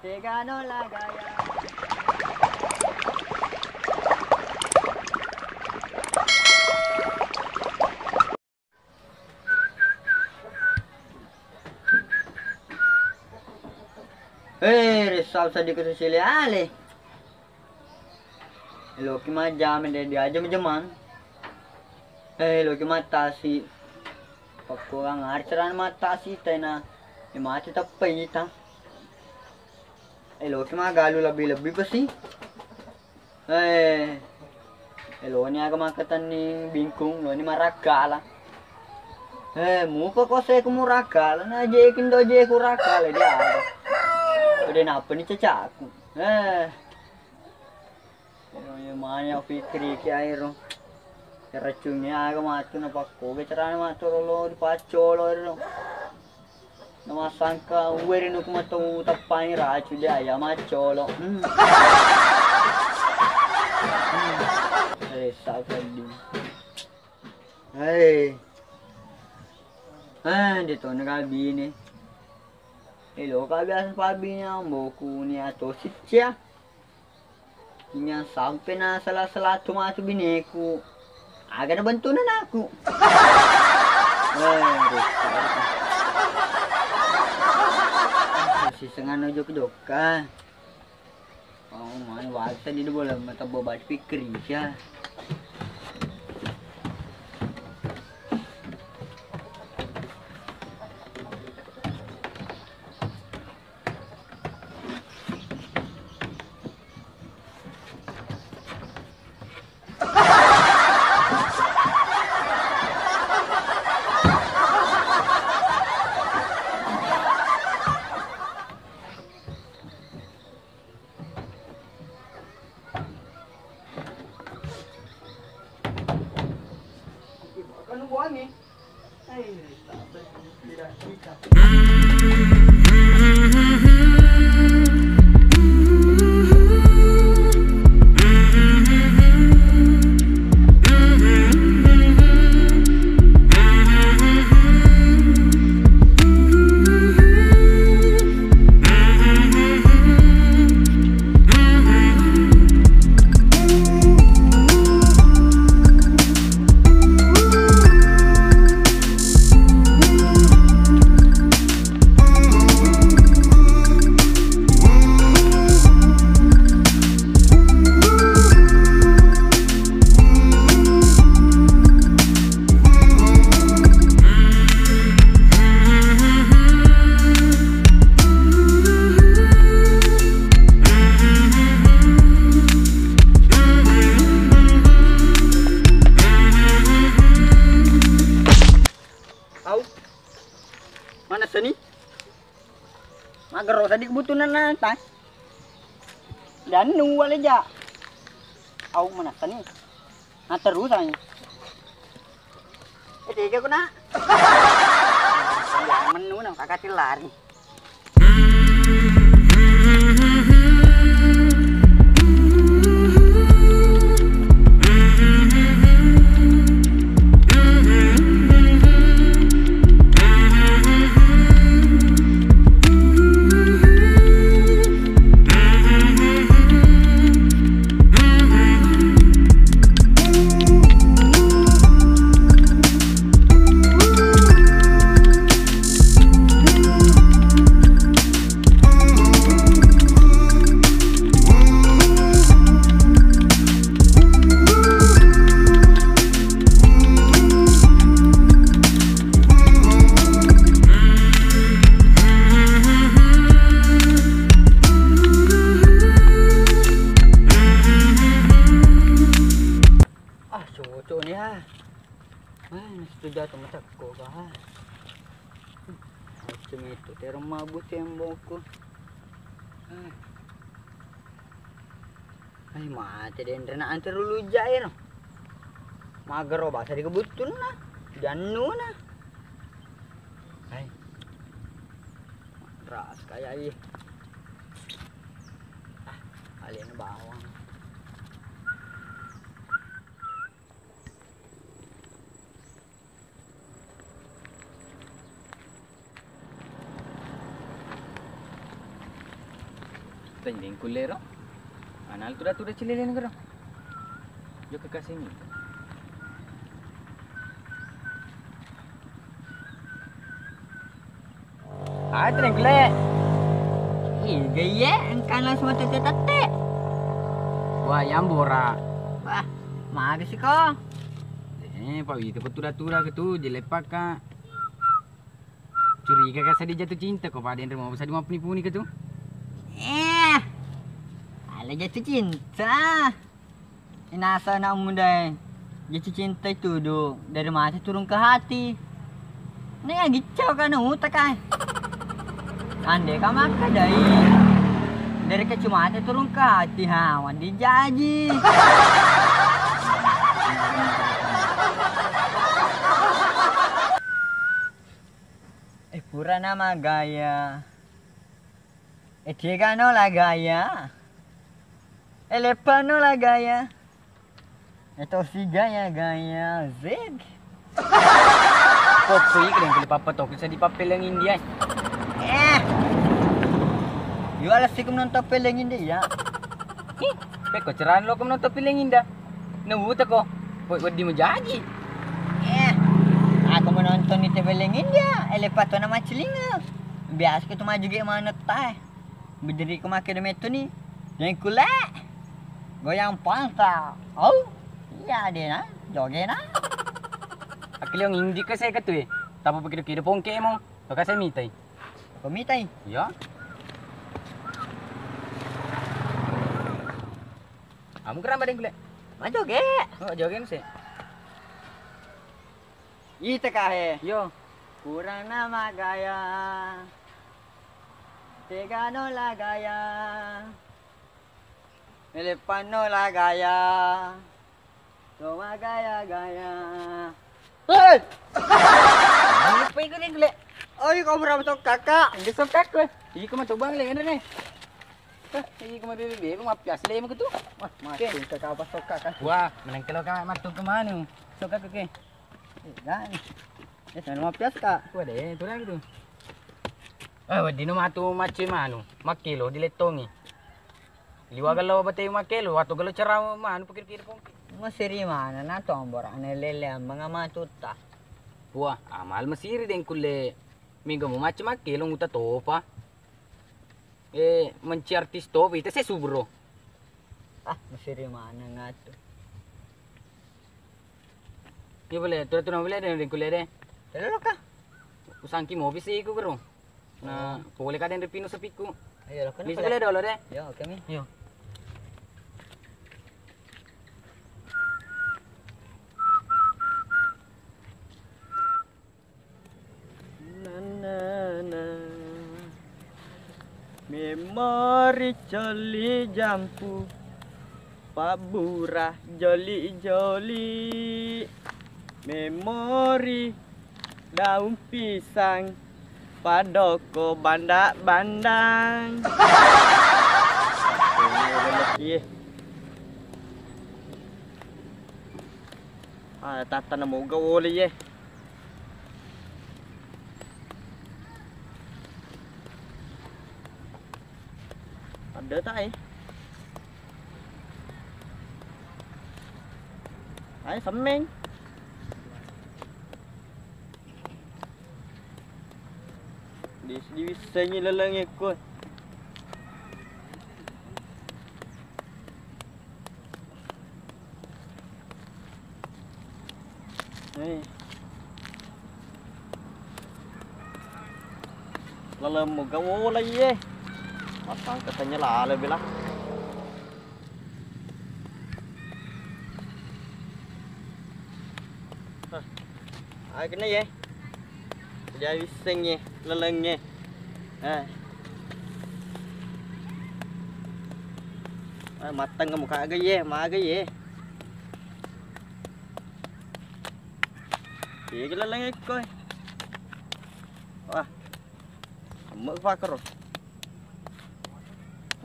Tega no la gaya. Risau sa di ko sa sili ali. Lo ki ma jam de dia aja jaman. Lo ki mata si pakko ang archaran mata si tena. Mati tappai ta. Lo ki ma galu labi pasi. Lo ni aga makatan ni bingkung lo ni marakala. Muka ko sa ko murakala na je kindo je ko rakala dia. Udah napa nih caca aku? Yang mana pikir ki air racunnya agak mati napa ko caranya mati lo di pacolo lo. Nama sangka uweri nuk matu tapani racu dia ya macolo. Resah tadi. Dito nagabi ni. Lo kabiasa pabinya boku ni atau sitya. Inya sampai na salah cuma tu bineku. Agak na bantunan aku. Si sengan jok kan. Oh man, waktu di bola mata bobat pikir ya. Wangi. Tidak bisa. Mana seni? Mager tadi kebutuhan nanti. Dan nunggu aja. Au mana seni? Nah terus aja. Tiga kuna. Menu nang kakak lari. Jatuh mata ko ba? Macam itu, terang mabut tembok ko. Mati den rena antar dulu jair. Mager bahasa dikebutun na. Jannu na. Ras kayak ini. Kalian bawang. Tanya din kulero. Anal tuda cililin ko. Jo ke sini. Ada yang kule. Gaya engkan langsung tete. Wah, yang bora. Wah, magas sih kok. Pak itu tura-tura gitu, jelepak kak. Curiga kak saya jatuh cinta kok Pak Dendro mau bisa mau puni-puni gitu. Ala jatuh cinta. Inasa anak muda. Jatuh cinta itu dari mati turun ke hati. Ini yang gicau kan utak kan. Andai kamu makan dari kacamata turun ke hati, hawan dijaji. Pura nama gaya. Tigano la gaya. Lepano la gaya. Ito si gaya zig. Kopi kan yang papatok sa di papel yang India. Iwala sih kum nonton papel yang India. Peko cerahan lo kum nonton papel yang India. Nabuta ko. Wadi mo jaji. Aku menonton di TV yang India. Lepato nama celinga. Biasa kita maju ke mana tay. Berdiri ke makin metu nih. Yang kulek. Goyang pantai. Oh. Iya deh na. Joget na. Akil yung hindi ka saya katu eh. Tapos pagkira-kira pong kaya mo. Baka saya mitay. Pamitay. Ya. Amo kira ba din kule? Majoget. Oh, joget mo siya. Ita kahe. Yo. Kurang nama gaya. Tegano la gaya. Elepano la gaya. Toma gaya. Hei! Apa yung kuling kule? Ay, kau berapa tuh kakak? Hindi sa kak ko. Hindi ko matubang lang ano na eh. Hindi ko mariribi. Kung mapias lang mo ko to. Wah, masuk kakak apa sok kakak? Wah, menangkalaw ka matug kumano. So kak ke. Yan. Sana mapias ka. Wala eh, ito lang ito. Wadi no matu machi mano. Makilo diletongi. Liwagal lawa ba tayo makilo? Wato galo charaw mano pagkira-kira pong. Masiri mana na tombor anelele mga matuta. Wah, amal masiri din kule. Minggu mo machi makilo nguta topa. Menci artis topa ito sa subro. Masiri mana nga to. Iya boleh, tu na boleh din kule de. Telo ka. Usangki mo bisi ko garo. Na boleh ka din repino sa piku. Ayo ka na. Bisa boleh dolo de. Yo, kami. Yo. Memori joli jampu Paburah joli Memori daun pisang Padoko bandang Tata na mo gawoli ye Ada tak Ay, sameng. Di bisa lalang ikut. Nih. Lalang mo gawo lagi Masang katanya lah lebih lah. Ay cái này vậy. Giờ đi sinh nha, lần nha. Mặt tăng một cái gì mà cái gì. Chỉ cái lần coi. Mỡ va cái rồi.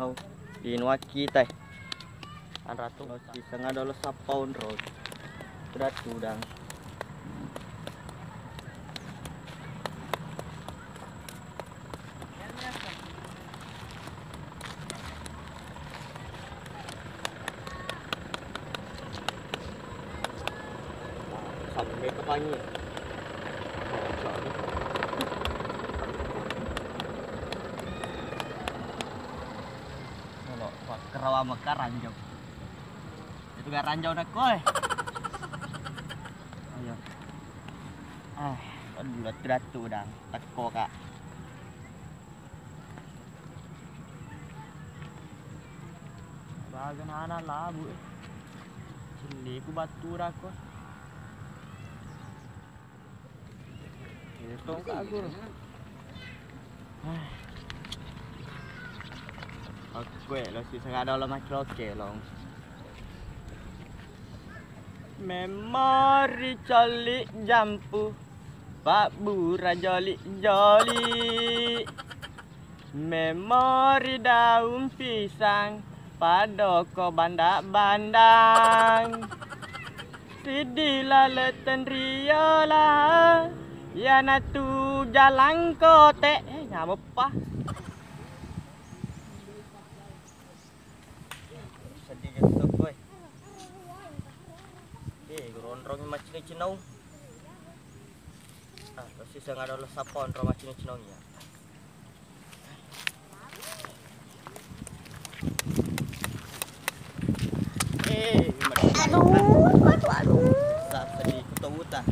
Oh, di nuaki tay. An ratu di setengah $1 pound road. Sudah tudang. sampai ke pangi. Kalau kerawa mekar ranjau. Itu gak ranjau nak koy. Ayo. Dulu teratu dah. Teko kak. Bagan anak labu. Cili ku batu dah ko. Itu kak aku. Oke, lo sih sangat ada lama oke long. Memori coli jampu, Pak Bura joli joli. Memori daun pisang, Padoko bandak bandang. Sidilah leten riola, ya natu jalan kote. Nyamuk pa. Sedih gitu boy. Ronrong macam cinau. Pasti saya ada sapon ronrong macam cinau ya. Aduh. Sap sedih kutu-kuta.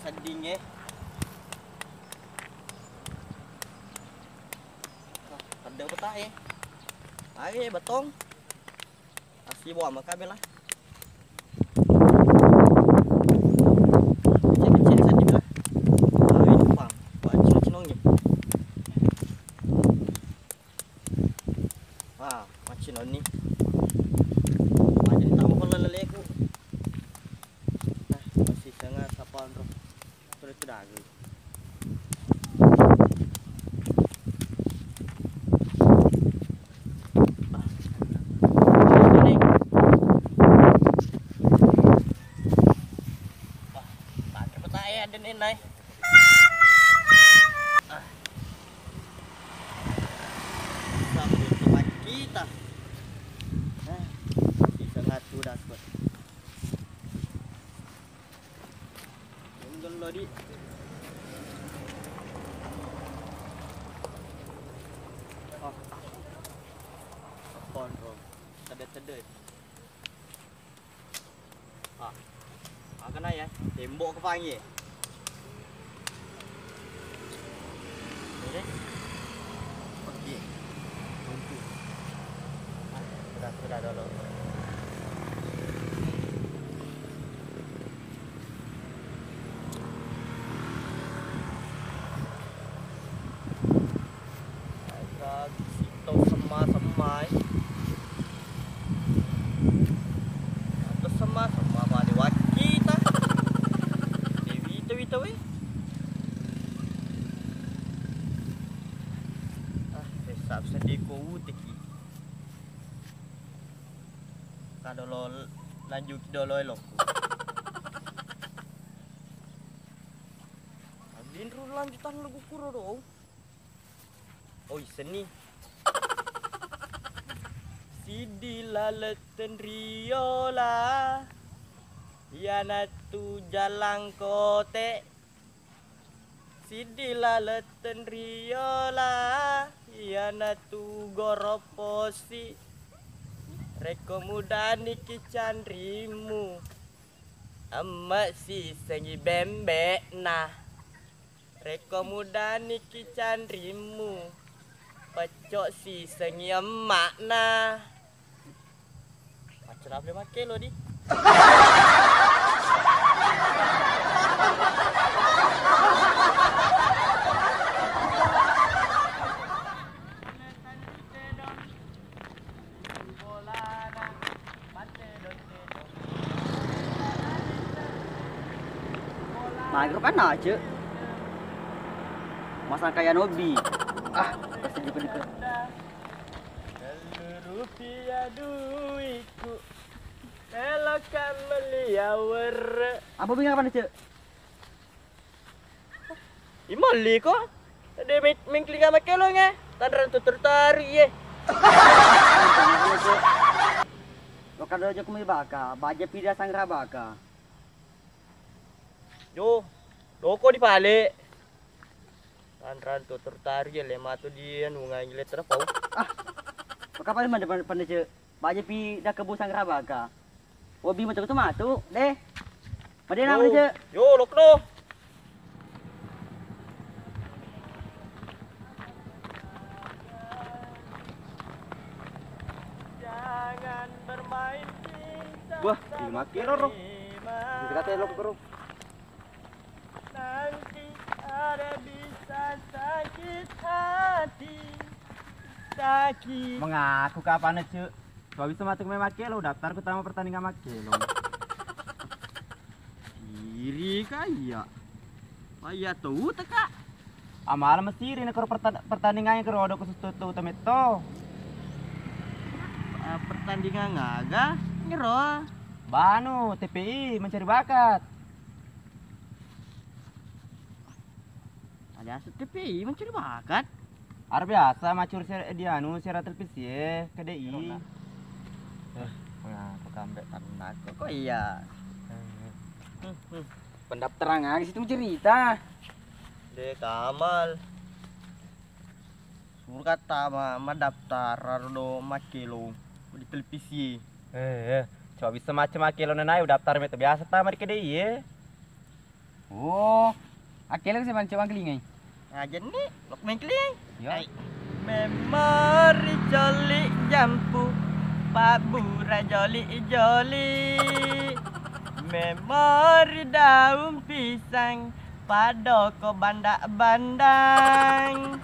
Sedihnya. Ada betah ya. Ayo betong. Asih bawa sama kabel lah. Kecil-kecil sedih lah. Ayo pang. Buat cinong-cinongnya. Macam ni. Macam tamu kalau leleku. Masih sangat sapaan roh. Terus dah ke. Pakai peta ada ni naik. Sambil tempat kita. Sangat sudah kuat. Lodi. Apon bro. Tede-tede. Kena ya. Tembok ke panggil. Okey. Okey. Tunggu. Sudah dulu. Semai atau sama pada waktu kita Dewi tahu besar sedih kau teki kalau lanjut dulu elok abin ru lanjutan lagu kuro dong seni Sidilah leten riola, ya natu jalan kote. Sidilah leten riola, ya natu goroposi. Reko muda niki candrimu, emak si sengi bembek nah. Reko muda niki candrimu, pecok si sengi emak nah. Macam apa makan lo di? Maghrib kan aja. Masak kayak Nobi. Kasih juga dikit. Rupiah duitku kalau meliawar. Apa bingung apa nih, Cek? Imali ko. Ada mengkling sama kelongnya. Tanran tu tertarik ye. Lo kan aja kumil baka, baja pida sangra baka. Yo, doko di pale. Tanran tu tertarik ye lema tu dia nungai ngilet terpau. Kapan mana pandai Cek? Baja pida kebu sangra baka. Wobi macam tu matu, deh. Made nama Cek. Yo, lokno. Jangan bermain cinta. Wah, ini makin loro. Kita kata lo bro. Nanti ada bisa sakit hati. Sakit. Mengaku kapan Cuk? Kau bisa masuk Makelo, daftar ke tamu pertandingan Makelo. Iri kaya. Kaya tuh teka. Amal mesti ini karo pertandingan yang karo ada khusus tuh temeto. Pertandingan ngaga ngero. Banu TPI mencari bakat. Ada asal TPI mencari bakat. Ar biasa macur dia secara televisi KDI. Mengaku kambek ternak. Kok iya? Pendaftaran di situ cerita. De Kamal. Suruh kata mah daftar do Makelo di televisi. Coba bisa macam Makelo nanai daftar meto biasa tamar KDI. Oh, akela sih macam kelingai. Ngajen nih, lok mengkling. Ya. Memori joli jampu, Pak Bura joli joli. Memori daun pisang, Padoko bandang.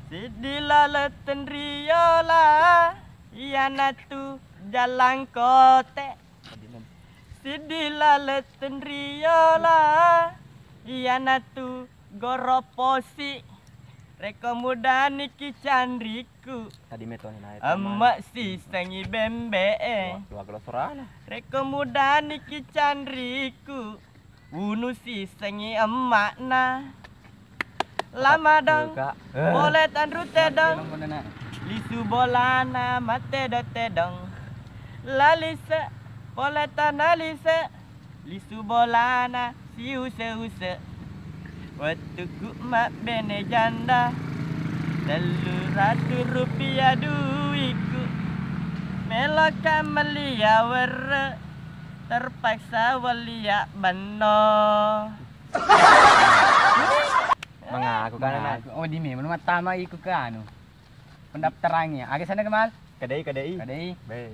Sidilah leten riola, Yana tu jalan kote. Sidilah leten riola, Yana tu goroposi. Reko muda niki candriku. Tadi meto naik. Emak si sengi bembe. Dua gelas sorana. Reko muda niki candriku. Unu si sengi emak na. Lama dong. Boleh tan rute dong. Lisu bolana mate do tedong. Lalise boleh tan alise. Lisu bolana si use. Waktu ku mak bene janda 300 rupiah duitku Meloka meliawar terpaksa walia bano. Mengaku kan anak. Oh, di mana mah tama ikut ke anu. Pendaftarannya. Agak sana kemal. KDI. Kadai. Be,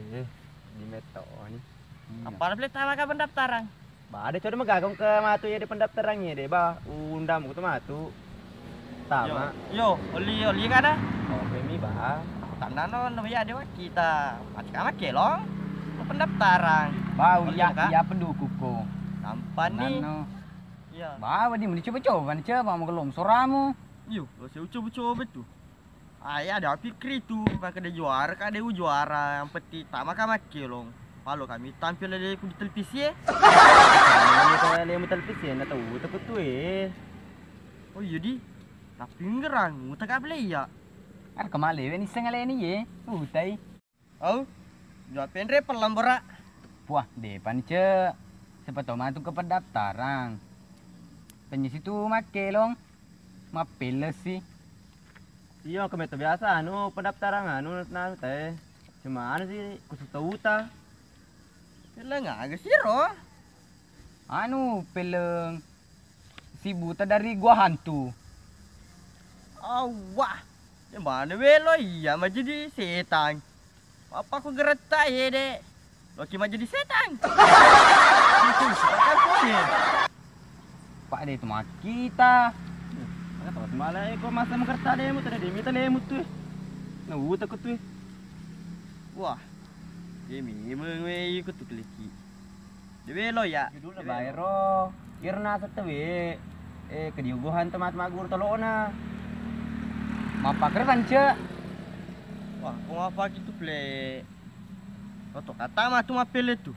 di meto ni. Apa boleh tahu kan pendaftaran? Ba ada coba megagong ke matu ya di pendaftarannya deh, ba. Undam ku tu matu. Tama. Yo, oli kan ah? Oh, premi ba. Tanda non ya dewa kita. Macam apa kelong? Pendaftaran. Bau Oli ya kah? ya pendukung ko. Sampan nih. Nano. Ya. Bawa di mana coba-coba nih coba mau kelom soramu. Yo, saya coba tu. Ayah ada pikir tu, kan ada juara, kan ada juara yang peti tak makan kelong. Kalau kami tampil ada di televisi Ini kalau yang televisi na tahu takut tu Oh iya di. Tapi ngerang, muta ka boleh ya. Ar kemale ni sengale ni ye. Utai. Oh. Jawab pendre pelambora. Puah, depan ce. Sepatau matu ke pendaftaran. Tanya situ makelong. Mapeles sih. Iya, kami tu biasa anu pendaftaran anu teh. Cuma anu sih khusus tahu ta. Lah ngagak siro. Anu peleng si buta dari gua hantu. Wah. Yang mana welo iya mah jadi setan. Apa aku gereta ya dek? Loki mah jadi setan. Itu kan punya. Pak de itu mah kita. Agak tahu semalam kau masa mengerti deh, muter deh, minta lemu tuh. Nah, takut tuh. Wah. Demi mengwe ikut tu keliki. Dia welo ya. Judul bayro. Irna setewe. kediuguhan temat-temat guru tolona. Mapakar panca. Wah, kung apa gitu ple. Kau kata mah tu mapele tu.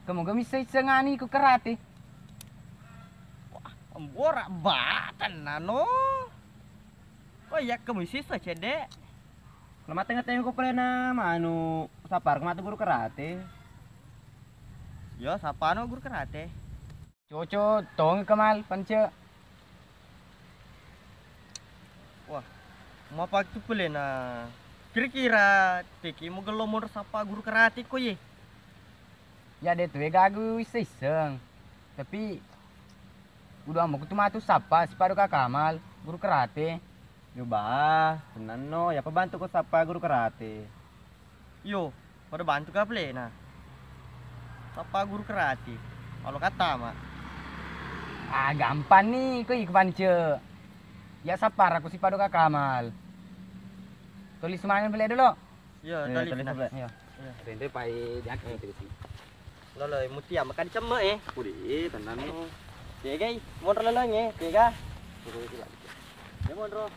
Kamu gak bisa ngani ku karate. Borak batan nano. Oh ya kamu sisa cedek. Lama tengah-tengah ko pala na manu sapar kumatu guru karate. Yo, sapa no guru karate? Coco tong kamal panca. Wah, mau apa itu pula na? Kira-kira teki mau gelo mau sapa guru karate ko ye? Ya deh tuh gagu iseng. Tapi udah mau kutu sapa si Paduka Kamal guru karate. Yo bah, tenan no, ya pembantu ko sapa guru karate. Yo, pada bantu ka pula na? Sapa guru karate? Kalau kata mah. Ah gampang nih, kau ikut panca. Ya sapar aku si Paduka Kamal. Tulis semangat beli dulu. Yo, Ya, tulis tulis na. sebelah. Yo. Rente pai diangkat itu sih. Loloy mutia makan ceme Puri tenan no. Tiga, mau loloy tiga. Ya mau